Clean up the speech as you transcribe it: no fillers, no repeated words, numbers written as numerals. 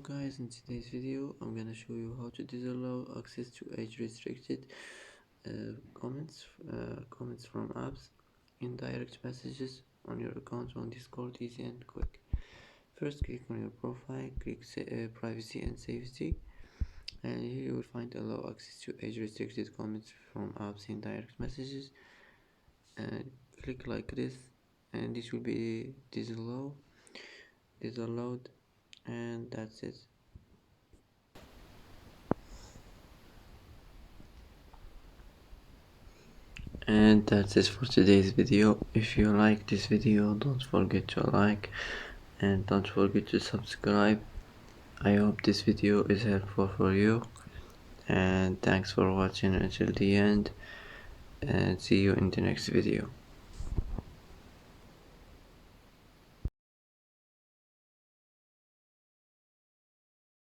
Guys, in today's video I'm gonna show you how to disallow access to age restricted comments from apps in direct messages on your account on Discord. Easy and quick. First, click on your profile, click privacy and safety, and here you will find allow access to age restricted comments from apps in direct messages, and click like this, and this will be disallowed, and that's it. And that's it for today's video. If you like this video, don't forget to like and don't forget to subscribe. I hope this video is helpful for you, and thanks for watching until the end, and see you in the next video.